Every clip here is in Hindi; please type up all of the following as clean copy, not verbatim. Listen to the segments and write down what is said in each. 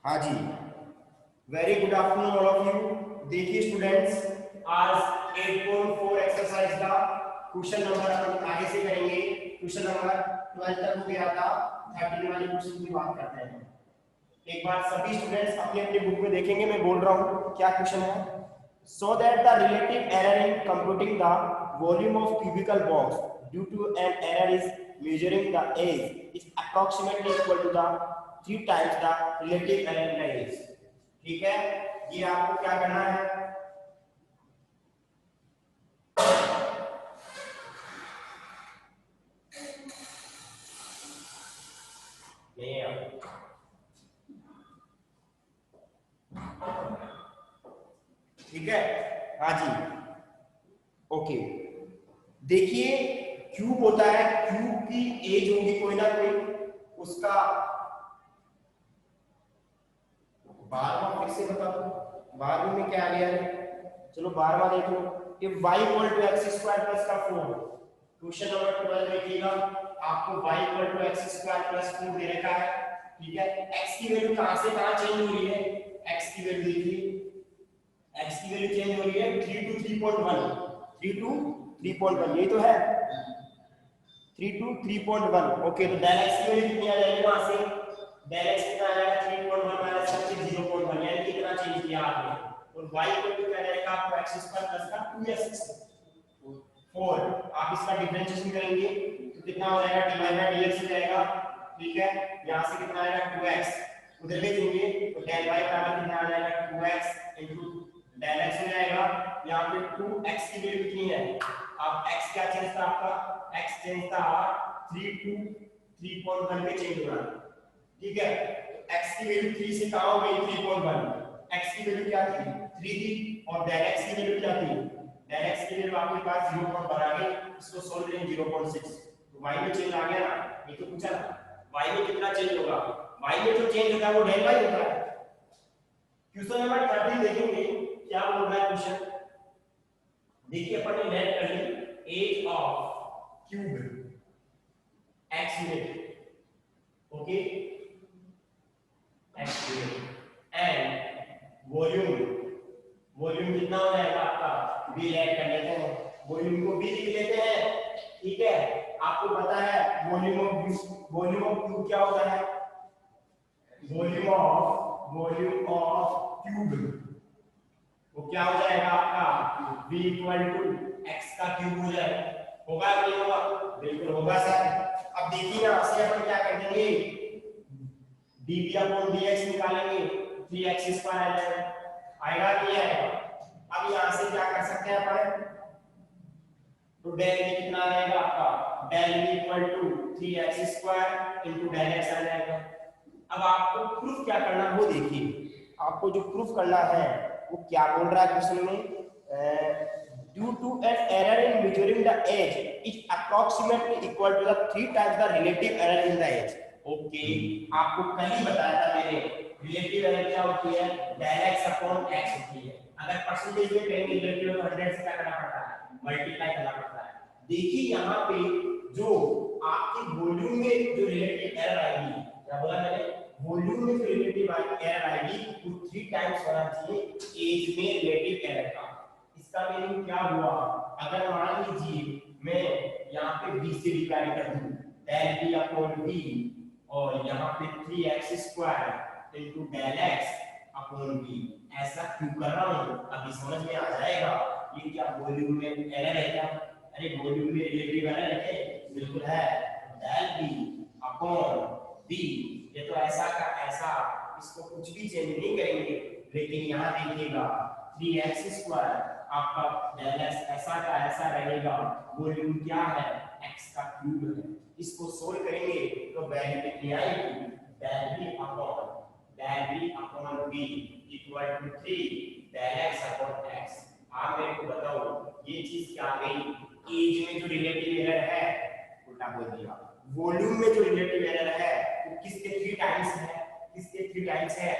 हाँ जी, very good afternoon all of you. देखिए स्टूडेंट्स, आज 8.4 एक्सरसाइज का क्वेश्चन नंबर अपन आगे से करेंगे। क्वेश्चन नंबर 12 तक हो गया था, 13 वाले क्वेश्चन की बात करते हैं। एक बार सभी स्टूडेंट्स अपने अपने बुक में देखेंगे, मैं बोल रहा हूँ क्या क्वेश्चन है। So that the relative error in computing the volume of cubical box due to an error is measuring the age is approximately equal to the 3 times the relative error in the age। ठीक है, ये आपको क्या करना है, ठीक है। हाँ जी, ओके। देखिए क्यूब होता है, क्यूब की एज होगी कोई ना कोई, उसका 12वां फिर से बता दो, 12वीं में क्या आ गया है, चलो 12वां देख लो। if y equal to x square plus का 4, क्वेश्चन नंबर 12 देखिएगा, आपको y equal to x square plus 4 दे रखा है। ठीक है, x की वैल्यू कहां से कहां चेंज हो रही है, x की वैल्यू देखिए, x की वैल्यू चेंज हो रही है 3 to 3.1, 3 to 3.1, यही तो है 3 to 3.1। ओके, तो del x की वैल्यू कितनी आ जाएगी वहां से, del x कितना आ जाएगा 3.1 माइनस 0.1, यानी कितना चेंज किया आपने। और y इक्वल टू क्या रहेगा आपको x स्क्वायर प्लस का 2x 4। आप इसका डिफरेंशिएशन करेंगे तो कितना हो जाएगा, dy बाय dx हो जाएगा। ठीक है, यहां से कितना आएगा 2x, उधर भेजेंगे तो del y बराबर कितना आ जाएगा 2x into del x हो जाएगा। यहां पे 2x की वैल्यू कितनी है, अब x क्या चेंज था आपका, x चेंज था 3 to 3.1 पे चेंज हो रहा है। ठीक है, तो x की वैल्यू 3 से कहां हो गई 3.1, x की वैल्यू क्या थी 3 थी, और del x की वैल्यू क्या थी, del x की वैल्यू आपके पास 0.1 आ गई, इसको सॉल्व करें 0.6, तो y में चेंज आ गया ना, ये तो पूछा ना y में कितना चेंज होगा, y में जो चेंज होता है वो del y होता है। क्वेश्चन नंबर 13 देखेंगे क्या बोल रहा है क्वेश्चन, देखिए अपन ने लेट कर ली edge of cube x unit, okay x unit and volume, volume कितना हो जाएगा आपका v ऐड कर लेते हैं, वॉल्यूम को v लिख लेते हैं। ठीक है, आपको पता है वॉल्यूम ऑफ क्यूब क्या होता है, वॉल्यूम ऑफ क्यूब वो क्या हो जाएगा आपका v इक्वल टू x का क्यूब हो जाएगा, होगा नहीं होगा, बिल्कुल होगा सर। अब देखिए ना, इससे अपन क्या कर देंगे, dv अपॉन dx निकालेंगे, 3x स्क्वायर आएगा नहीं आएगा। अब यहां से क्या कर सकते हैं अपन, तो del v कितना आएगा आपका, del v equal to 3x square into del x आ जाएगा। अब आपको प्रूफ क्या करना है वो देखिए, आपको जो प्रूफ करना है वो क्या बोल रहा है क्वेश्चन में, due to an error in measuring the age is approximately equal to the 3 times the relative error in the age. Okay, आपको कल ही बताया था मैंने, रिलेटिव एरर क्या होती है, del x अपॉन x होती है। अगर परसेंटेज में कहेंगे रिलेटिव एरर 100 से क्या करना पड़ता है, मल्टीप्लाई करना पड़ता है। देखिए यहाँ पे जो आपकी वॉल्यूम में जो रिलेटिव एरर आएगी, क्या बोला मैंने, वॉल्यूम में जो रिलेटिव एरर आएगी वो 3 टाइम्स होना चाहिए एज में रिलेटिव एरर का। इसका मीनिंग क्या हुआ, अगर मान लीजिए मैं यहाँ पे b से डिवाइड कर दूं del b अपॉन b, और यहाँ पे 3x square into del x upon b, ऐसा क्यों कर रहा हूँ अभी समझ में आ जाएगा। ये क्या वॉल्यूम में एरर है क्या, अरे वॉल्यूम में रिलेटिव एरर है, बिल्कुल है, del b अपॉन b, ये तो ऐसा का ऐसा, इसको कुछ भी चेंज नहीं करेंगे। लेकिन यहाँ देखिएगा 3x स्क्वायर आपका del x ऐसा का ऐसा रहेगा, वॉल्यूम क्या है x का क्यूब है, इसको सोल्व करेंगे तो वैल्यू कितनी आएगी, del b upon b equal to 3 del x upon x। आप मेरे को बताओ ये चीज क्या आ गई, एज में जो रिलेटिव एरर है, उल्टा बोल दिया, वॉल्यूम में जो रिलेटिव एरर है वो किसके 3 टाइम्स है, किसके 3 टाइम्स है,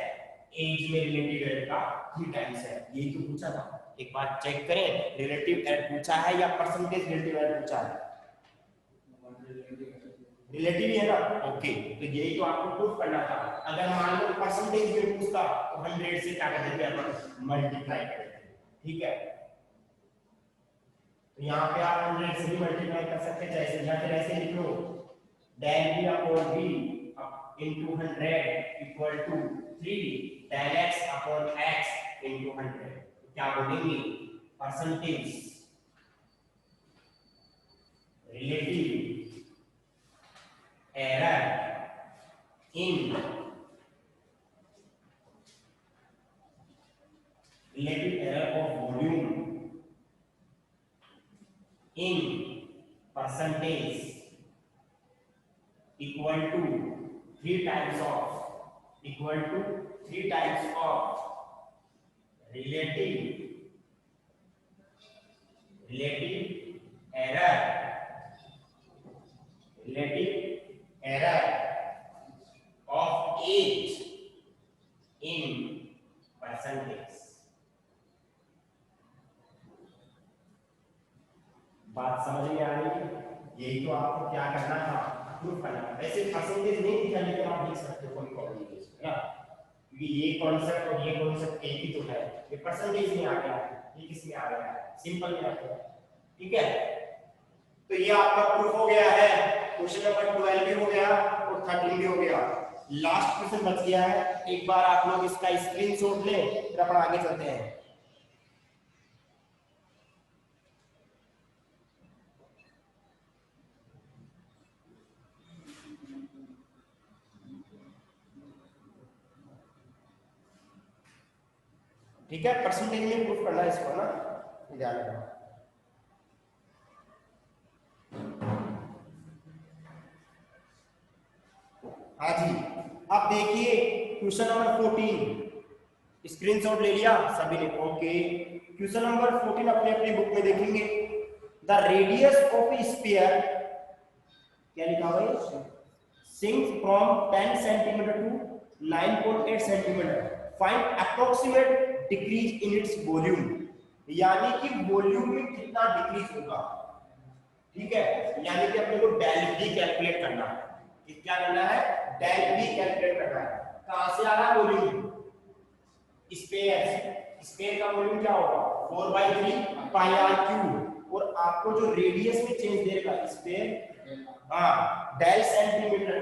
एज में रिलेटिव एरर का 3 टाइम्स है। यही तो पूछा था, एक बार चेक करें रिलेटिव एरर पूछा है या परसेंटेज रिलेटिव एरर पूछा है, रिलेटिव ही है ना। ओके, तो यही तो आपको प्रूफ करना था। अगर मान लो परसेंटेज में पूछता तो 100 से क्या करते थे अपन मल्टीप्लाई करते थे, ठीक है। तो यहाँ पे आप 100 से भी मल्टीप्लाई कर सकते हैं, जैसे या फिर ऐसे लिख लो del b upon b into 100 equal to 3 del x upon x into 100। क्या बोलेंगे percentage relative error in relative error of volume in percentage equal to 3 times of relative error of age in percentage। बात समझ में आ रही है? यही तो आपको क्या करना था, प्रूफ करना था। वैसे परसेंटेज नहीं दिखा लेकिन आप देख सकते हो कोई प्रॉब्लम नहीं है ना, क्योंकि ये कॉन्सेप्ट और ये कॉन्सेप्ट एक ही तो है। ये परसेंटेज में आ गया, ये किस में आ गया, सिंपल में आ गया, ठीक है। तो ये आपका प्रूफ हो गया है, क्वेश्चन नंबर 12 भी हो गया और 13 भी हो गया। लास्ट क्वेश्चन बच गया है, एक बार आप लोग इसका स्क्रीनशॉट लें फिर अपन आगे चलते हैं। ठीक है, परसेंटेज में प्रूफ करना है इसको ना, ध्यान रखना। हाँ जी, अब देखिए क्वेश्चन नंबर 14 स्क्रीनशॉट ले लिया सभी ने? ओके, क्वेश्चन नंबर 14 अपने अपनी बुक में देखेंगे। द रेडियस ऑफ स्फीयर, क्या लिखा हुआ है, sink from 10 centimetre to 9.8 centimetre, find approximate decrease in its volume. यानी कि वॉल्यूम में कितना डिक्रीज होगा, ठीक है। यानी कि अपने को डेल वी कैलकुलेट करना है। क्या करना है, डेल वी कैलकुलेट करना है। कहां से आ रहा है वॉल्यूम, स्फीयर का वॉल्यूम क्या होगा 4/3 पाई आर क्यूब, और आपको जो रेडियस में चेंज देगा स्फीयर, हाँ डेल सेंटीमीटर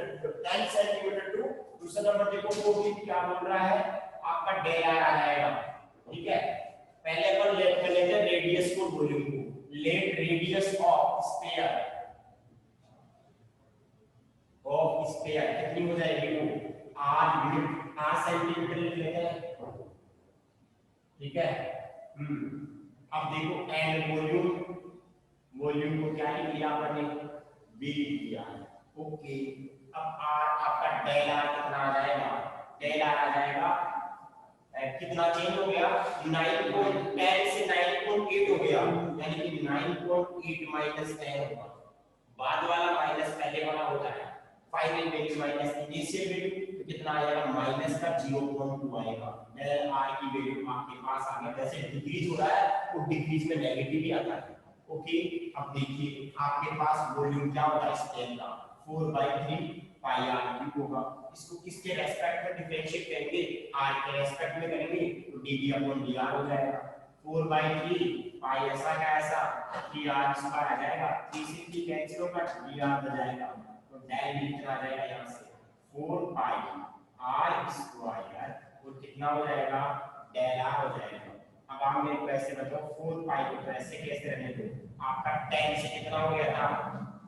10 सेंटीमीटर टू, दूसरा नंबर देखो 14 क्या बोल रहा है आपका डेल आर आ जाएगा, ठीक है। पहले अपन लेट कर लेते हैं रेडियस को वॉल्यूम को, लेट रेडियस ऑफ स्फीयर कितनी हो जाएगी वो आर यूनिट, आर सेंटीमीटर लिख लेते हैं, ठीक है। अब देखो एन वॉल्यूम को क्या लिख लिया आपने, वी लिख लिया, ओके। अब आर आपका डेल आर कितना आ जाएगा, डेल आर आ जाएगा कितना चेंज हो गया 9.10 से 9.8 हो गया, यानी कि 9.8 माइनस 10 होगा। बाद वाला माइनस पहले वाला होता है, final value minus initial value, तो कितना आएगा माइनस का 0.2 आएगा। डेल आर की वैल्यू आपके पास आ गया। जैसे डिक्रीज हो रहा है वो डिक्रीज में नेगेटिव ही आता है, ओके। अब देखिए आपके पास वॉल्यूम क्या होता है स्फीयर का 4/3 पाई आर क्यूब होगा। इसको किसके रेस्पेक्ट में डिफरेंशिएट करेंगे, आर के रेस्पेक्ट में करेंगे तो dv/dr हो जाएगा। 4/3 पाई ऐसा का ऐसा 3r स्क्वायर आ जाएगा, 3 से 3 कैंसिल होगा, dr आ जाएगा, तो डेल कितना आ जाएगा यहां से 4 पाई r स्क्वायर, और कितना हो जाएगा डेल r हो जाएगा। अब आप मेरे को ऐसे बताओ 4 पाई को तो ऐसे कैसे रहने दो, आपका 10 से कितना हो गया था,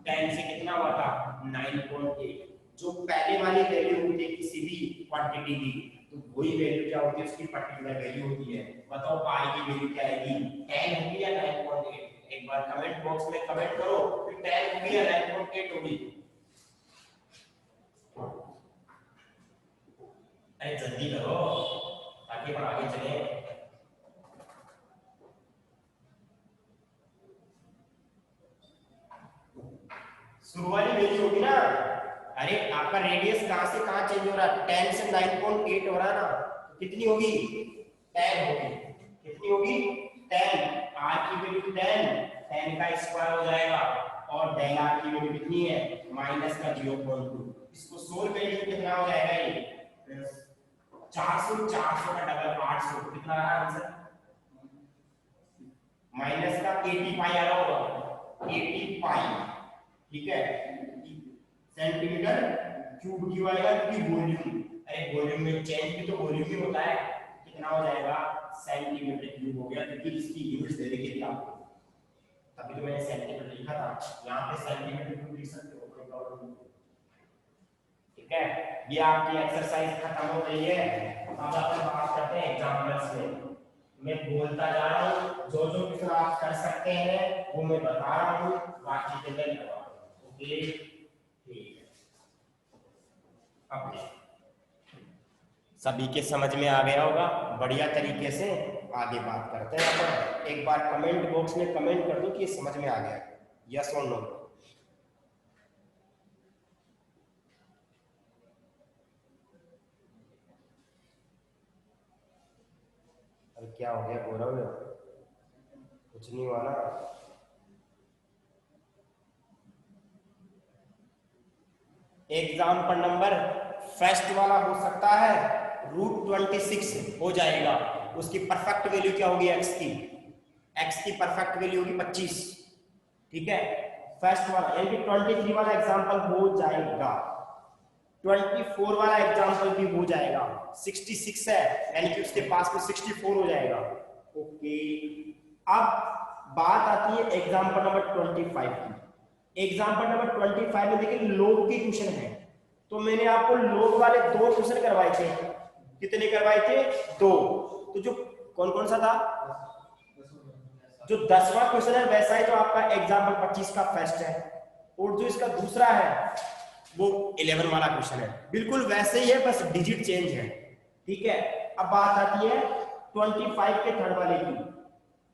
10 से कितना हुआ था 9.8। जो पहले वाली वैल्यू होती है किसी भी क्वांटिटी की, तो वही वैल्यू क्या होती है उसकी पर्टिकुलर वैल्यू होती है। बताओ पाई की वैल्यू क्या आएगी, 10 होगी या 9.8? एक बार कमेंट बॉक्स में कमेंट करो कि 10 होगी या 9.8 होगी। अरे जल्दी करो ताकि हम आगे चले। शुरू वाली वैल्यू होगी ना, अरे आपका रेडियस कहां से कहां चेंज हो रहा है, 10 से 9.8 हो रहा है ना, तो कितनी होगी 10 होगी, कितनी होगी 10, r की वैल्यू 10 का स्क्वायर हो जाएगा, और डेल r की वैल्यू कितनी है माइनस का 0.2। इसको सोल्व करेंगे कितना हो जाएगा ये 400 400 का डबल 800, कितना आ रहा है आंसर? माइनस का 80 पाई आ रहा होगा, 80 पाई, ठीक है, सेंटीमीटर क्यूब क्यों आएगा? क्योंकि वॉल्यूम, अरे वॉल्यूम में चेंज भी तो वॉल्यूम ही होता है, कितना हो जाएगा? सेंटीमीटर क्यूब हो गया, क्योंकि इसकी यूनिट्स दे रखी थी आपको, तभी तो मैंने सेंटीमीटर लिखा था, यहाँ पे सेंटीमीटर क्यूब लिख सकते हो, कोई प्रॉब्लम नहीं। ठीक है, ये आपकी एक्सरसाइज खत्म हो गई है। अब अपन बात करते हैं एग्जांपल्स में। मैं बोलता जा रहा हूँ, जो जो क्वेश्चन आप कर सकते हैं वो मैं बता रहा हूँ, बाकी के लिए करवा रहा हूँ। ओके, ठीक है। अब सभी के समझ में आ गया होगा, बढ़िया तरीके से आगे बात करते हैं अपन। एक बार कमेंट बॉक्स में कमेंट कर दो कि ये समझ में आ गया, यस और नो। अरे क्या हो गया गौरव, कुछ नहीं हुआ ना? एग्जाम्पल नंबर फर्स्ट वाला हो सकता है √26 हो जाएगा, उसकी परफेक्ट वैल्यू क्या होगी? x की परफेक्ट वैल्यू होगी 25, ठीक है। फर्स्ट वाला यानी कि 23 वाला एग्जाम्पल हो जाएगा, 24 वाला एग्जाम्पल भी हो जाएगा, 66 है यानी कि उसके पास में 64 हो जाएगा। ओके, अब बात आती है एग्जाम्पल नंबर 25 की। एग्जाम्पल नंबर 25 में देखिए लोग के क्वेश्चन है, तो मैंने आपको लोग वाले 2 क्वेश्चन करवाए थे। कितने करवाए थे? 2। तो जो कौन कौन सा था? जो 10वां क्वेश्चन है वैसा ही तो आपका एग्जाम्पल 25 का फर्स्ट है, और जो इसका दूसरा है वो 11 वाला क्वेश्चन है, बिल्कुल वैसे ही है, बस डिजिट चेंज है, ठीक है। अब बात आती है 25 के थर्ड वाले की।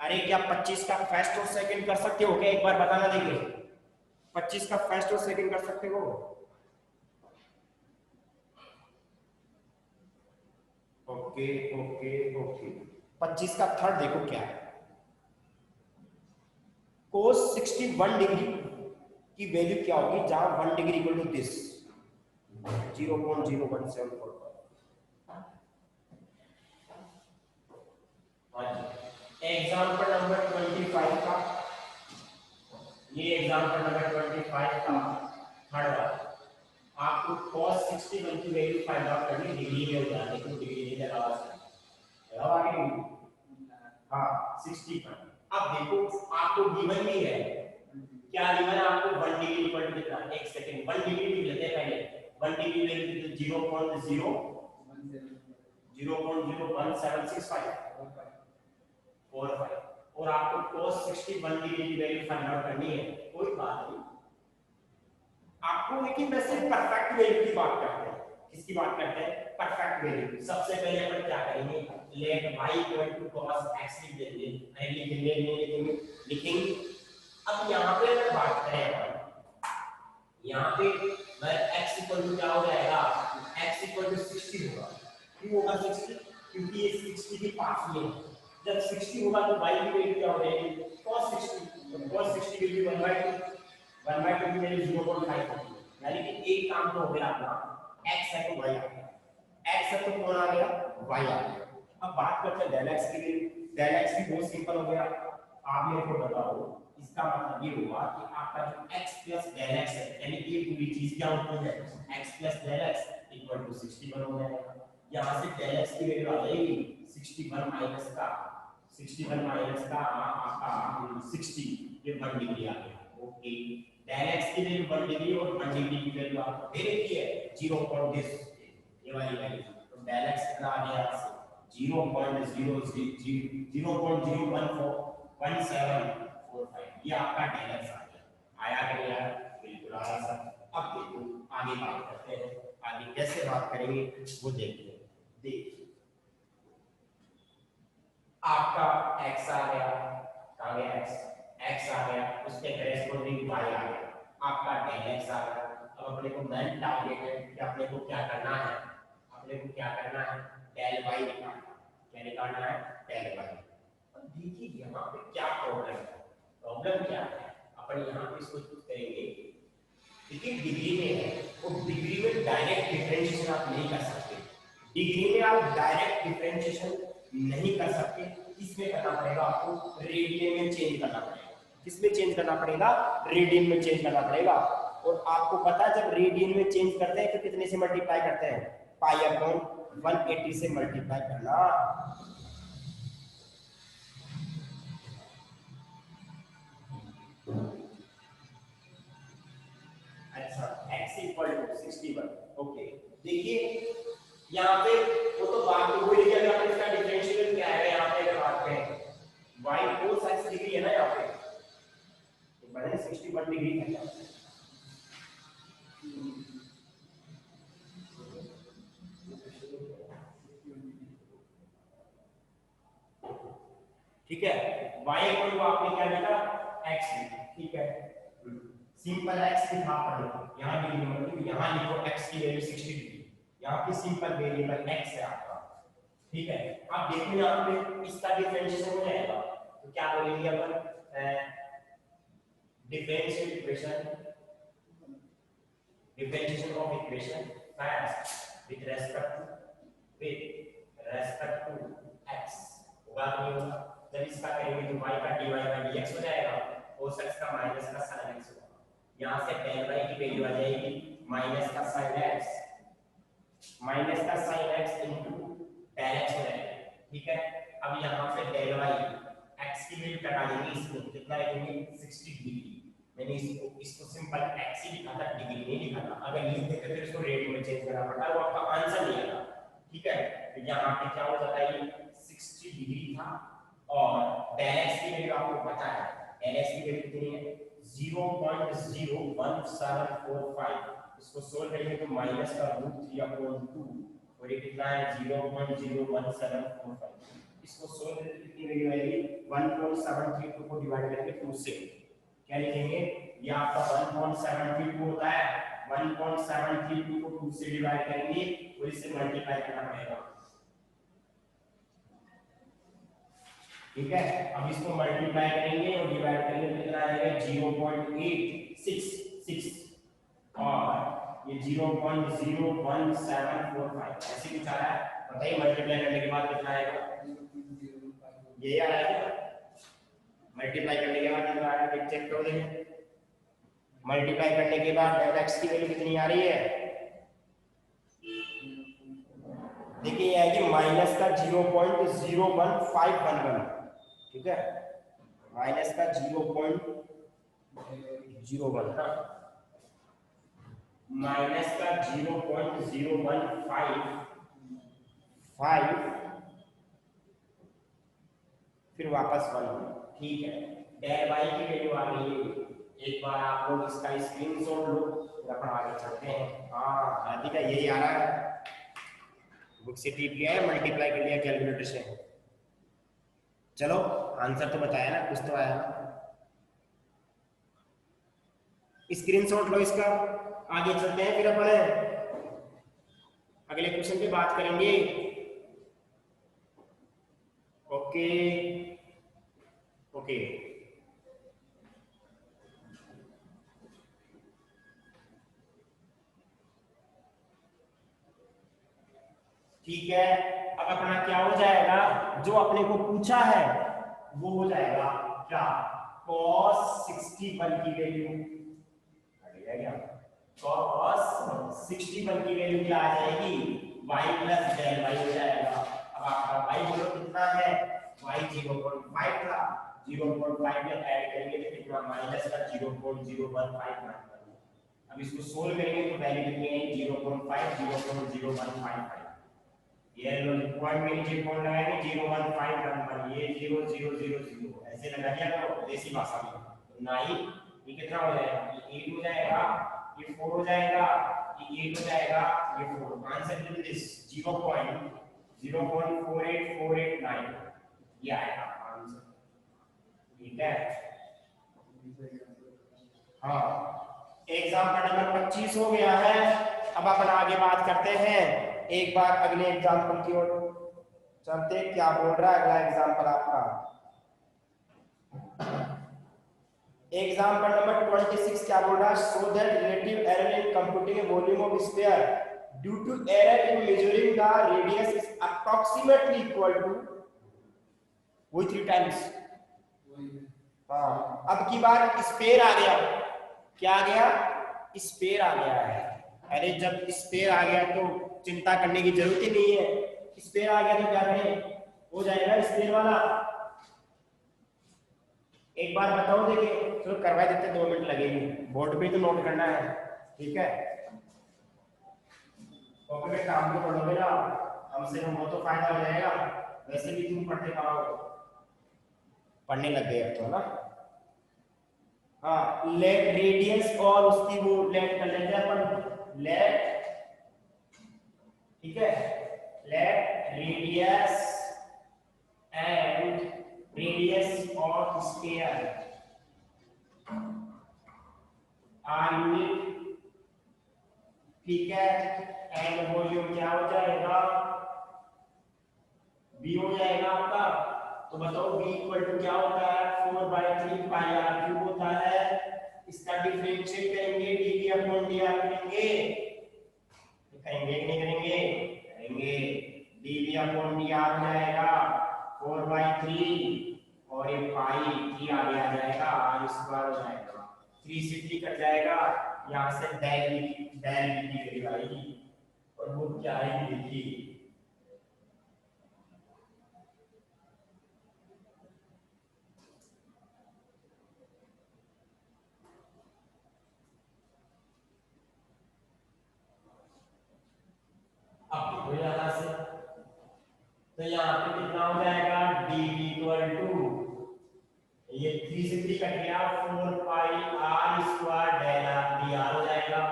अरे क्या 25 का फर्स्ट और सेकंड कर सकते हो क्या? एक बार बताना देखिए, 25 का फर्स्ट और सेकंड कर सकते हो? ओके ओके ओके, 25 का थर्ड देखो क्या है, cos 61 डिग्री की वैल्यू क्या होगी, जहां 1 degree equal to this 0.0174। Example number 25 का, ये एग्जाम्पल नंबर 25 का थर्ड वाला, आपको cos 61 की वैल्यू फाइंड आउट करनी, डिग्री में हो जाए, लेकिन डिग्री नहीं लगा हुआ आगे। हाँ 61। अब देखो आपको गिवन नहीं है, क्या गिवन है आपको? 1 डिग्री इक्वल टू कितना? एक सेकंड, 1 डिग्री लिख लेते हैं पहले। 1 डिग्री ले लेते हैं 0.017545, और आपको cos 61 डिग्री की वैल्यू फाइंड आउट करनी है। कोई बात नहीं आपको, लेकिन वैसे परफेक्ट वैल्यू की बात करते हैं। किसकी बात करते हैं? Perfect value. सबसे पहले अपन क्या करेंगे, let y equal to cos x लिख देंगे, लिखेंगे। अब यहाँ पे अगर बात करें अपन, यहाँ पे x इक्वल टू क्या हो जाएगा? x इक्वल टू 60 होगा। क्यों होगा 60? क्योंकि ये 60 के पास में है। जब 60 होगा तो y की वैल्यू क्या हो जाएगी? cos 60। तो cos 60 की वैल्यू 1/2 की वैल्यू 0.5 होगी, यानी कि एक काम तो हो गया अपना, x है तो y आ गया, x है तो कौन आ गया? y आ गया। अब बात करते हैं del x की वैल्यू। del x भी बहुत सिंपल हो गया, आप मेरे को बताओ, इसका मतलब ये हुआ कि आपका जो x प्लस del x है, यानी कि ये पूरी चीज क्या होती है? x plus del x equal to 61 हो जाएगा। यहाँ से del x की वैल्यू आ जाएगी 61 माइनस का आपका 60, ये 1 डिग्री आ गया। ओके, del x की वैल्यू 1 डिग्री और 1 डिग्री की वैल्यू आपको दे रखी है 0.this, ये वाली वैल्यू। तो del x कितना आ गया? 0.0141745, ये आपका del x आ गया। आया कि नहीं आया? बिल्कुल आया सर। अब देखो आगे बात करते हैं, आगे कैसे बात करेंगे वो देखते हैं। देखिए आपका x आ गया, कहाँ गया x आ गया, उसके करेस्पॉन्डिंग y आ गया, आपका del x आ गया। अब अपने को मेन टारगेट है कि अपने को क्या करना है, del y निकालना। क्या निकालना है? del y। अब देखिए यहाँ पे क्या प्रॉब्लम है, अपन यहाँ पे इसको करेंगे, देखिए डिग्री में है, और डिग्री में डायरेक्ट डिफरेंशिएशन आप नहीं कर सकते, डिग्री में आप डायरेक्ट डिफरेंशिएशन नहीं कर सकते, इसमें करना पड़ेगा आपको, रेडियन में चेंज करना पड़ेगा। किसमें चेंज करना पड़ेगा? रेडियन में चेंज करना पड़ेगा। और आपको पता है जब रेडियन में चेंज करते हैं तो कितने से मल्टीप्लाई करते हैं? पाई अपॉन 180 से मल्टीप्लाई करना। अच्छा, x इक्वल टू 61। ओके, देखिए यहाँ पे वो तो बात हो रही है, अगर इसका डिफरेंशियल क्या है यहाँ पे अगर बात करें y cos x डिग्री है ना यहाँ पे, तो बने 61 डिग्री है। ठीक है, y इक्वल टू आपने क्या लिखा? x लिखा। ठीक है, सिंपल x लिखा अपन यहाँ डिग्री मतलब यहाँ लिखो x की वैल्यू 60 डिग्री, यहाँ पे सिंपल वेरिएबल x है आपका। ठीक है, अब देखो यहाँ पे इसका डिफरेंशिएशन हो जाएगा तो क्या बोलेंगे अपन? Differential equation, differentiation of equation with respect to x होगा नहीं होगा? जब इसका करेंगे तो y का dy बाय dx हो जाएगा, cos x का माइनस का sin x होगा। यहाँ से tan y की वैल्यू आ जाएगी माइनस का sin x, माइनस का sin x into tan x हो जाएगा। ठीक है, अब यहाँ से del y x की वैल्यू कटा देंगे, इसमें कितना लिखेंगे? 60 डिग्री। मैंने इसको सिंपल x ही लिखा था, डिग्री नहीं लिखा था। अगर लिख देते फिर इसको रेडियन में चेंज करना पड़ता, वो आपका आंसर नहीं आता। ठीक है, तो यहाँ पे क्या हो जाता है? 60 डिग्री था और tan x की वैल्यू आपको पता है, tan x की वैल्यू कितनी है? 0.01745। इसको सोल्व करेंगे तो माइनस का √3/2 और ये कितना है? 0.01745। इसको सोल्व करके कितनी वैल्यू आएगी? 1.732 को डिवाइड करेंगे 2 से, क्या लिखेंगे? ये आपका 1.732 होता है, 1.732 को 2 से डिवाइड करेंगे और इससे मल्टीप्लाई करना पड़ेगा। ठीक है, अब इसको मल्टीप्लाई करेंगे और डिवाइड करेंगे तो कितना आएगा? 0.866 और ये 0.01745 ऐसे कुछ आ रहा है। बताइए मल्टीप्लाई करने के बाद कितना आएगा? ये आ रहा है, मल्टीप्लाई करने के बाद कितना आएगा? चेक कर देंगे। मल्टीप्लाई करने के बाद डेल x की वैल्यू कितनी आ रही है? देखिए ये आएगी माइनस का 0.01511। ठीक है, माइनस का 0.01 माइनस का 0.0155 फिर वापस 1। ठीक है, डेल y की वैल्यू आ गई है। एक बार आप लोग इसका स्क्रीनशॉट लो, फिर अपन आगे चलते हैं। हाँ राधिका यही आ रहा है, बुक से टिप लिया है, मल्टीप्लाई कर लिया कैलकुलेटर से। चलो आंसर तो बताया ना, कुछ तो आया ना। स्क्रीनशॉट लो इसका, आगे चलते हैं, फिर अपन अगले क्वेश्चन पे बात करेंगे। ओके ओके, ठीक है। अब अपना क्या हो जाएगा? जो अपने को पूछा है वो हो जाएगा क्या? cos 61 की वैल्यू cos 61 की वैल्यू क्या आ जाएगी? y प्लस डेल y हो जाएगा। अब आपका y बोलो कितना है? y 0.5 था, 0.5 में ऐड करेंगे तो कितना? माइनस का 0.015। अब इसको सोल्व करेंगे तो वैल्यू कितनी है? 0.5 0.0155। ये पॉइंट में नीचे कौन लगाएंगे? 015 नंबर, ये 0000 ऐसे लगा दिया करो देसी भाषा में। तो 9 ये कितना हो जाएगा? ये 8 हो जाएगा, ये 4 हो जाएगा, ये 8 हो जाएगा, ये 4। आंसर इज दिस 0.04849 ये आएगा आंसर। ठीक है, हाँ एग्जाम्पल नंबर 25 हो गया है। अब अपन आगे बात करते हैं, एक बार अगले एग्जाम्पल की ओर चलते। क्या बोल रहा है अगला एग्जाम्पल आपका? एग्जाम्पल नंबर 26 क्या बोल रहा है? Show that relative error in computing volume of sphere due to error in measuring the radius is approximately equal to वही 3 टाइम्स। हाँ, अब की बार स्पेयर आ गया, क्या आ गया, स्पेयर आ गया है। अरे जब स्पेयर आ गया तो चिंता करने की जरूरत ही नहीं है, स्पेयर आ गया तो क्या करें, हो जाएगा स्पेयर वाला। एक बार बताओ, देखिए चलो करवा देते, 2 मिनट लगेंगे, बोर्ड पे तो नोट करना है, ठीक है। कॉपी में काम तो पढ़ोगे ना, हमसे वो तो फायदा हो जाएगा, वैसे भी तुम पढ़ते कहाँ हो, पढ़ने लग गए अब तो ना। हाँ, लेट रेडियस और उसकी वो लेट कर लेते हैं अपन, लेट, ठीक है, let radius and radius of sphere are unit, ठीक है, एंड वॉल्यूम क्या हो जाएगा, v हो जाएगा आपका। तो बताओ v इक्वल टू क्या होता है, 4/3 पाई r क्यूब होता है। इसका डिफरेंशिएट करेंगे dv अपॉन dr करेंगे, करेंगे कि नहीं करेंगे, करेंगे। dv अपॉन dr हो जाएगा 4/3 और ये पाई 3 आगे आ जाएगा, r स्क्वायर हो जाएगा, 3 से 3 कट जाएगा, यहाँ से डेल v की वैल्यू आएगी, और वो क्या आएगी देखिए, अब देखो यहाँ से, तो यहाँ पे कितना हो जाएगा, dv इक्वल टू, ये 3 से 3 कट गया, 4 pi r square del r dr हो जाएगा,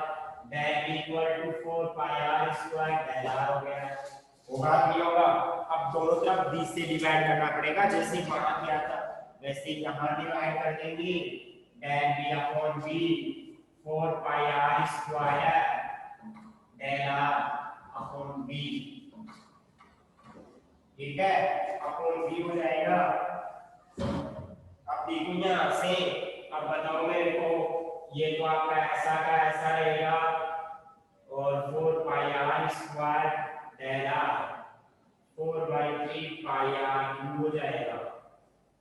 del v equal to 4 pi r square del r हो गया, होगा नहीं होगा। अब दोनों तरफ 20 से डिवाइड करना पड़ेगा, जैसे वहां किया था वैसे यहाँ डिवाइड कर देंगे, del v upon v 4 pi r square del r upon v, ठीक है, अपॉन v हो जाएगा। अब देखो यहाँ से, अब बताओ मेरे को, ये तो आपका ऐसा का ऐसा रहेगा, और 4 pi r square del r 4/3 पाई r क्यूब हो जाएगा,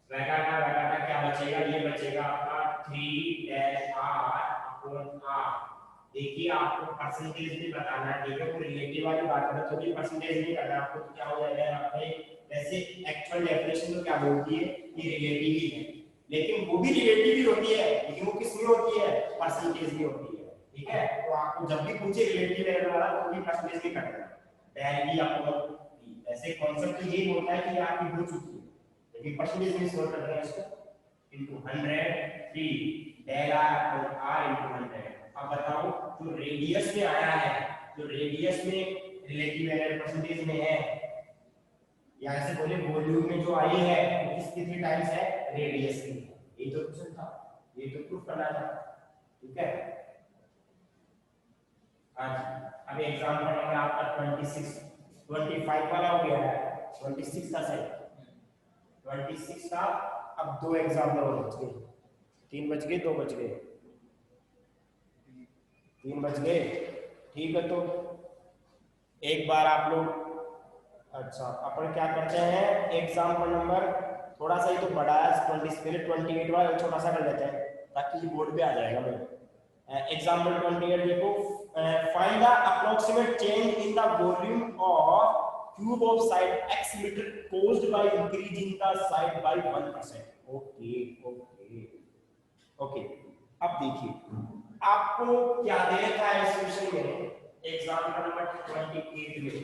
वैकाटा क्या बचेगा, ये बचेगा आपका 3 डेल r अपॉन r। देखिए आपको परसेंटेज भी बताना है, ठीक है, वो रिलेटिव वाली बात है, तो भी परसेंटेज नहीं करना आपको, तो क्या हो जाएगा यहाँ पे, वैसे एक्चुअल डेफिनेशन तो क्या बोलती है, ये रिलेटिव ही है, लेकिन वो भी रिलेटिव ही होती है, लेकिन वो किस में होती है, परसेंटेज में होती है, ठीक है। तो आपको जब भी पूछे रिलेटिव एरर वाला तो भी परसेंटेज में करना है, डेल v अपॉन v, ऐसे कॉन्सेप्ट तो यही होता है कि आपकी हो चुकी है, लेकिन परसेंटेज में सॉल्व कर रहे हैं इसको, into 100 3 del r upon r into 100। अब बताओ जो रेडियस में आया है, जो रेडियस में रिलेटिव एरर परसेंटेज में है, या ऐसे बोले वॉल्यूम में जो आई है वो किसकी 3 टाइम्स है, रेडियस की, ये तो क्वेश्चन था, ये तो प्रूफ करना था, ठीक है। आज अब एग्जांपल नंबर आपका 26 25 वाला हो गया है, 26 का सेट 26 का। अब 2 एग्जांपल और बच गए, 3 बच गए, 2 बच गए, 3 बच गए, ठीक है। तो एक बार आप लोग, अच्छा अपन क्या करते हैं, एग्जांपल नंबर थोड़ा सा ही तो बड़ा है, 28 वाला छोटा सा कर लेते हैं ताकि ये बोर्ड पे आ जाएगा मेरे। एग्जांपल 28 देखो, find the approximate change in the volume of cube of side x metre caused by increasing the side by 1%। Okay okay okay, अब देखिए आपको क्या दे रखा है इस क्वेश्चन में, एग्जांपल नंबर 28 में,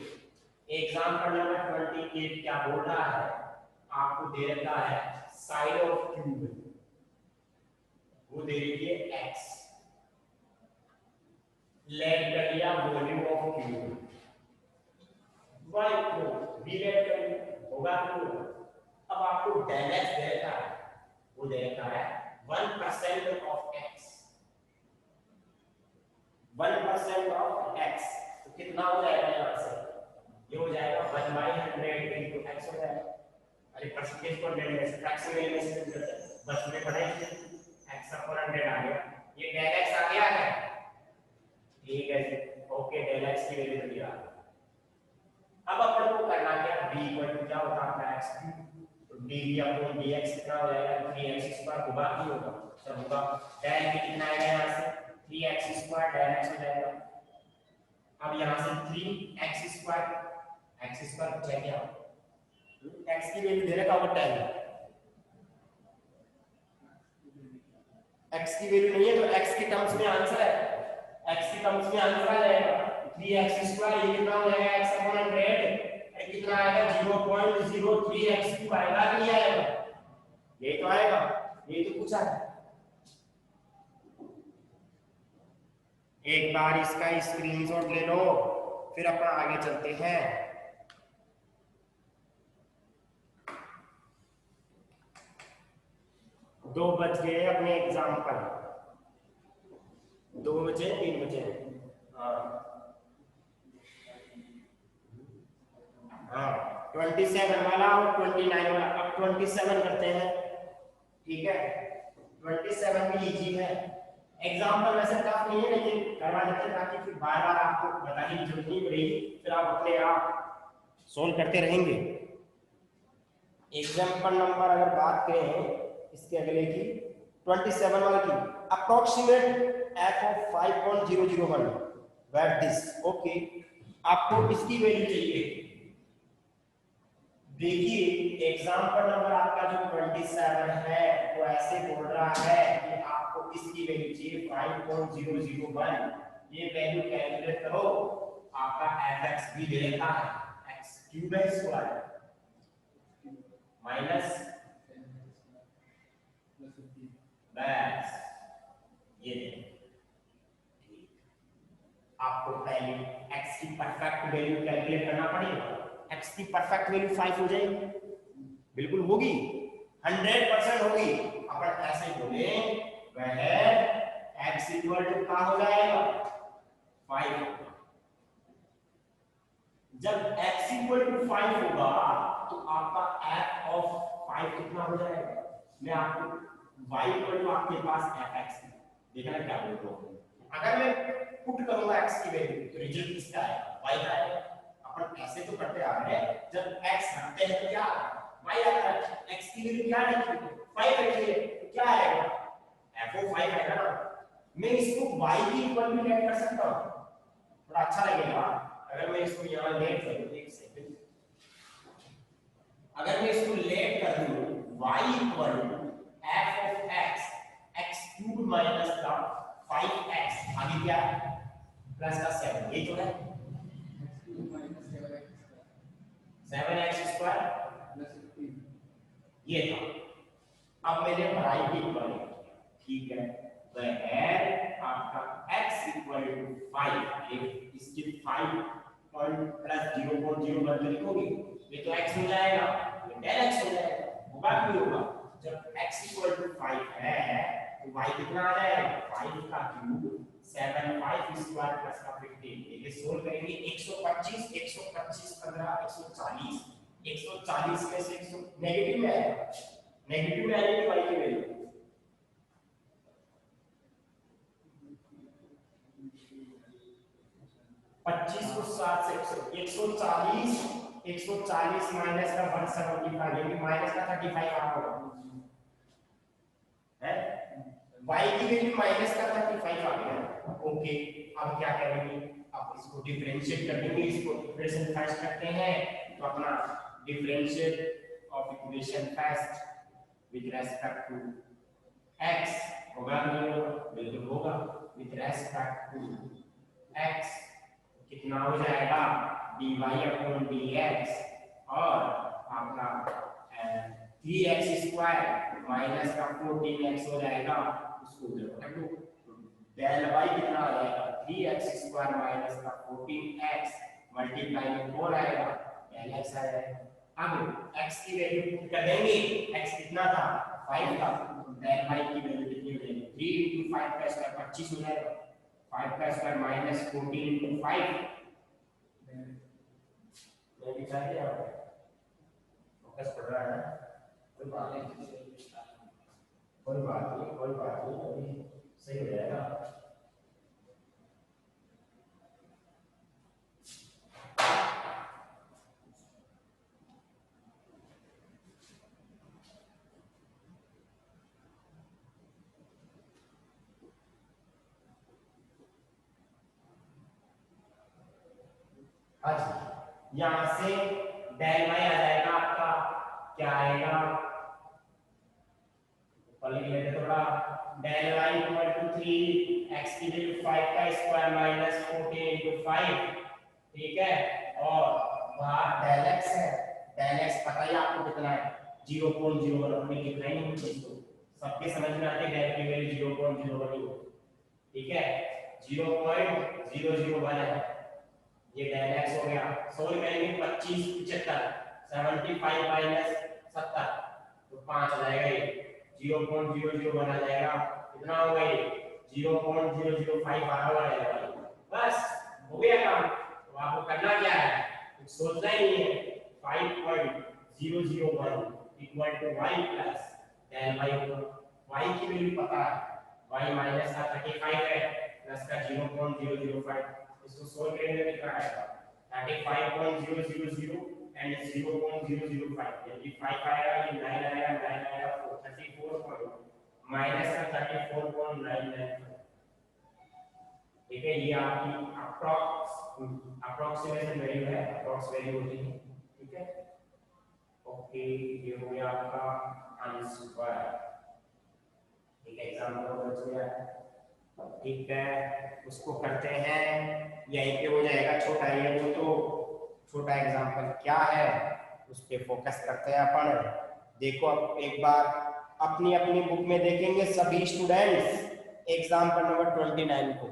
एग्जांपल नंबर 28 क्या बोल रहा है, आपको दे रखा है साइड ऑफ क्यूब, वो दे रही है x, लेट कर लिया वॉल्यूम ऑफ क्यूब, y को b लेट कर लिया, होगा तो। अब आपको डेल x दे रखा है, वो दे रखा है 1% ऑफ x, 1% ऑफ x, तो कितना हो जाएगा यहाँ से, ये हो जाएगा 1/100 into x हो जाएगा। अरे परसेंटेज को डेल x फ्रैक्शन में लेने से बस में पढ़ाएंगे, x अपॉन 100 आ गया, ये डेल x आ गया है, ठीक है जी, ओके डेल x x की वैल्यू निकली आ गई। अब अपन को करना क्या, b इक्वल टू क्या होता है आपका x क्यूब, तो d अपॉन dx कितना हो जाएगा 3x स्क्वायर होगा नहीं होगा, चल होगा। tan भी कितना आएगा यहां से 3x स्क्वायर tan x हो जाएगा। अब यहां से 3x स्क्वायर बचा क्या, x की वैल्यू दे रखा होगा 10, x की वैल्यू नहीं है तो x के टर्म्स में आंसर है, x के टर्म्स में आंसर आ जाएगा 3x स्क्वायर, ये कितना हो जाएगा x अपॉन 100, ये कितना आएगा 0.03x क्यूब आएगा कि नहीं आएगा, ये तो आएगा, ये तो पूछा है। एक बार इसका स्क्रीनशॉट ले लो फिर अपन आगे चलते हैं। दो बज गए अपने एग्जाम्पल, 2 बजे 3 बजे, हाँ 27 वाला और 29 वाला, अब 27 करते हैं, ठीक है 27 भी इजी है। एग्जाम्पल वैसे टफ नहीं है लेकिन करवा देते हैं ताकि फिर बार बार आपको बताने की जरूरत नहीं पड़ेगी, फिर आप अपने आप सोल्व करते रहेंगे। एग्जाम्पल नंबर अगर बात करें इसके अगले की 27 वाले की, approximate f of 5.001 where this, okay आपको इसकी वैल्यू चाहिए। देखिए एग्जाम्पल नंबर आपका जो 27 है वो ऐसे बोल रहा है कि आपको इसकी वैल्यू चाहिए 5.001, ये वैल्यू कैलकुलेट करो, आपका fx भी दे रखा है x क्यूब है स्क्वायर माइनस बस ये आपको पहले x की परफेक्ट वैल्यू कैलकुलेट करना पड़ेगा। x की परफेक्ट वैल्यू 5 हो जाएगी, बिल्कुल होगी 100% होगी। अपन ऐसे बोले वह x इक्वल टू क्या हो जाएगा 5, जब x इक्वल टू 5 होगा तो आपका f ऑफ 5 कितना हो जाएगा, मैं आपको y इक्वल टू आपके पास fx देखना क्या बोलता हूं, अगर मैं पुट करूंगा x की वैल्यू तो रिजल्ट किसका आएगा y का आएगा। अपन ऐसे तो करते आ रहे हैं, जब x रखते हैं तो क्या y आता है, x की वैल्यू क्या रखी है 5 रखी है, क्या आएगा f ऑफ 5 आएगा ना। मैं इसको y की इक्वल भी लेट कर सकता हूं, थोड़ा अच्छा लगेगा अगर मैं इसको यहां लेट कर दूं, एक सेकंड, अगर मैं इसको लेट कर दूं y equal f of x x cube minus का 5x आगे क्या है प्लस का 7, ये तो है 7x स्क्वायर प्लस 15, ये था। अब मैंने y की इक्वल ठीक है, वह है आपका x इक्वल टू 5, इसके 5 पॉइंट प्लस 0.01 लिखोगे ये तो x हो जाएगा, ये डेल x हो जाएगा, होगा कि होगा। जब x इक्वल टू 5 है तो y कितना आ जाएगा 5 का क्यूब 7 5 स्क्वायर प्लस का 15, ये सोल्व करेंगे 125 125 15 140, 140 में से 100 नेगेटिव में आएगा, नेगेटिव में आएगी y की वैल्यू 25 को 7 से 140 140 माइनस का 175, ये भी माइनस का 35 आ होगा है, y की वैल्यू माइनस का 35 आ गया। ओके अब क्या करेंगे, अब इसको डिफरेंशिएट कर देंगे, इसको इक्वेशन फर्स्ट करते हैं तो अपना differentiate of equation first with respect to x होगा नहीं होगा, बिल्कुल होगा विद रेस्पेक्ट टू x कितना हो जाएगा dy अपॉन dx और आपका 3x स्क्वायर माइनस का 14x हो जाएगा, उसको उधर रखो तो डेल y कितना आ जाएगा 3x स्क्वायर माइनस का 14x मल्टीप्लाई में 4 आएगा, डेल x आ जाएगा। अब x की वैल्यू पुट कर देंगे, x कितना था 5 था, डेल y की वैल्यू कितनी हो जाएगी 3 * 5 का स्क्वायर 25 हो जाएगा, 5 का स्क्वायर माइनस 14 * 5 मैं दिखा दिया फोकस पड़ रहा है, कोई बात नहीं कोई बात नहीं अभी सही हो जाएगा। अच्छा, यहाँ से डेल वाई आ जाएगा आपका, क्या आएगा, ऊपर लिख लेते थोड़ा, del y equal to 3 x की वैल्यू 5 का स्क्वायर माइनस 14 इंटू 5, ठीक है, और बाहर डेल एक्स है, डेल एक्स पता ही आपको कितना है 0.01, अपने लिखना ही नहीं चीज को, सबके समझ में आते डेल की वैल्यू 0.01 ही हो, ठीक है, 0.001 है, ये डेल एक्स हो गया, 100 करेंगे 25 75, 75 माइनस 70 तो 5 आ जाएगा, ये 0.001 आ जाएगा, कितना होगा ये 0.005 आ जाएगा, बस हो गया काम। तो आपको करना क्या है, कुछ सोचना ही नहीं है, 5.001 equal to y plus del y होगा, y की वैल्यू पता है, y माइनस का 35 है प्लस का 0.005, इसको सोल्व करेंगे तो क्या आएगा 35.000 एंड 0.005, यानी 5 आएगा, ये 9 आएगा, 9 आएगा 34 माइनस का 34.995, ठीक है, ये आपकी अप्रोक्सीमेशन वैल्यू है, अप्रोक्स वैल्यू होती है, ठीक है, ओके, ये हो गया आपका आंसर, ठीक है, एग्जाम्पल हो गया, ठीक है, उसको करते हैं, यहीं पे हो जाएगा छोटा, ये वो तो छोटा एग्जाम्पल क्या है उस पे फोकस करते हैं अपन। देखो अब एक बार अपनी अपनी बुक में देखेंगे सभी स्टूडेंट्स एग्जाम्पल नंबर 29 को,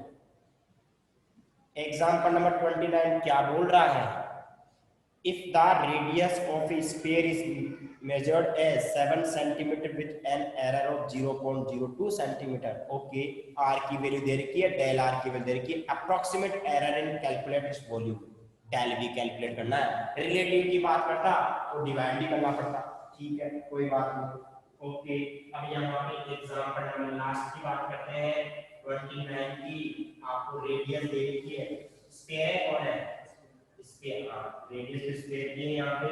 एग्जाम्पल नंबर 29 क्या बोल रहा है, if the radius of a sphere is measured as 7 cm with an error of 0.02 cm, okay, r की वैल्यू दे रखी है, डेल r की वैल्यू दे रखी है, approximate error in calculate its volume, del भी कैलकुलेट करना है, रिलेटिव की बात करता तो डिवाइड भी करना पड़ता, ठीक है, कोई बात नहीं, ओके, अब यहाँ पे एग्जांपल नंबर लास्ट की बात करते हैं 29 की, आपको रेडियस दे रखी है, स्क्वायर कौन है, रेडियस स्क्वायर ये यहाँ पे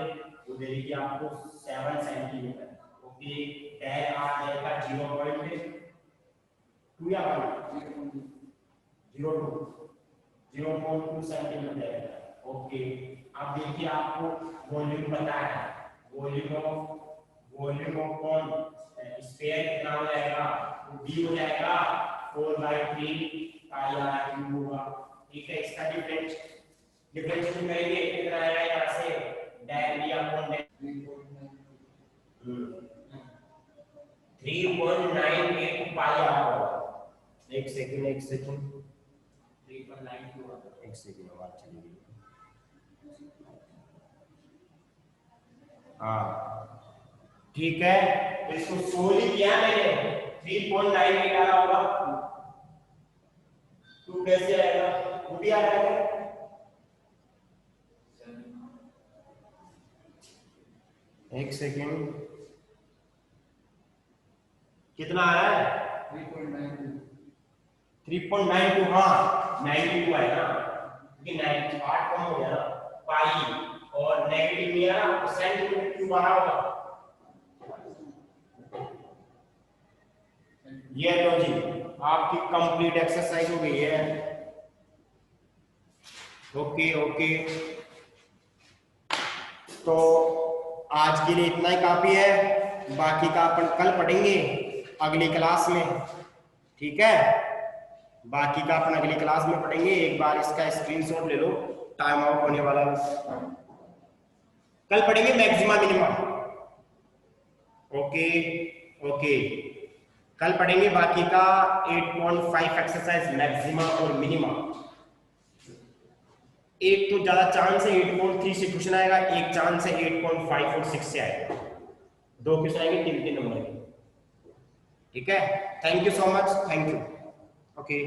वो दे रही है आपको 7 सेंटीमीटर, ओके, डेल आ जाएगा 0.2 या 0.2 सेंटीमीटर, ओके, अब देखिए आपको वॉल्यूम पता है, वॉल्यूम ऑफ कौन स्फीयर कितना हो जाएगा, v हो जाएगा 4/3 पाई r क्यूब होगा, ठीक है, इसका डिफरेंशिएशन करेंगे कितना आएगा यहाँ से डेल v अपॉन डेल 3.98 पाई r, एक सेकंड 3.92 एक सेकंड और चली गई, हाँ ठीक है, इसको सोल्व किया मैंने 3.98 आ रहा होगा, 2 कैसे आएगा, वो भी आ जाएगा, एक सेकेंड, कितना आ रहा है 3.92, हाँ 92 आएगा, क्योंकि 98 कम हो गया ना, पाई और नेगेटिव में आ रहा, सेंटीमीटर क्यूब आ रहा होगा, ये लो जी आपकी कंप्लीट एक्सरसाइज हो गई है, ओके ओके, तो आज के लिए इतना ही काफी है, बाकी का अपन कल पढ़ेंगे अगली क्लास में, ठीक है, बाकी का अपन अगली क्लास में पढ़ेंगे, एक बार इसका स्क्रीनशॉट ले लो, टाइम आउट होने वाला, कल पढ़ेंगे मैक्सिमा मिनिमा, ओके ओके, कल पढ़ेंगे बाकी का 8.5 एक्सरसाइज मैक्सिमा और मिनिमा, एक तो ज्यादा चांस है 8.3 से क्वेश्चन आएगा, एक चांस है 8.5 और 6 से आएगा, 2 क्वेश्चन आएंगे 3 नंबर के, ठीक है, thank you so much, thank you, okay.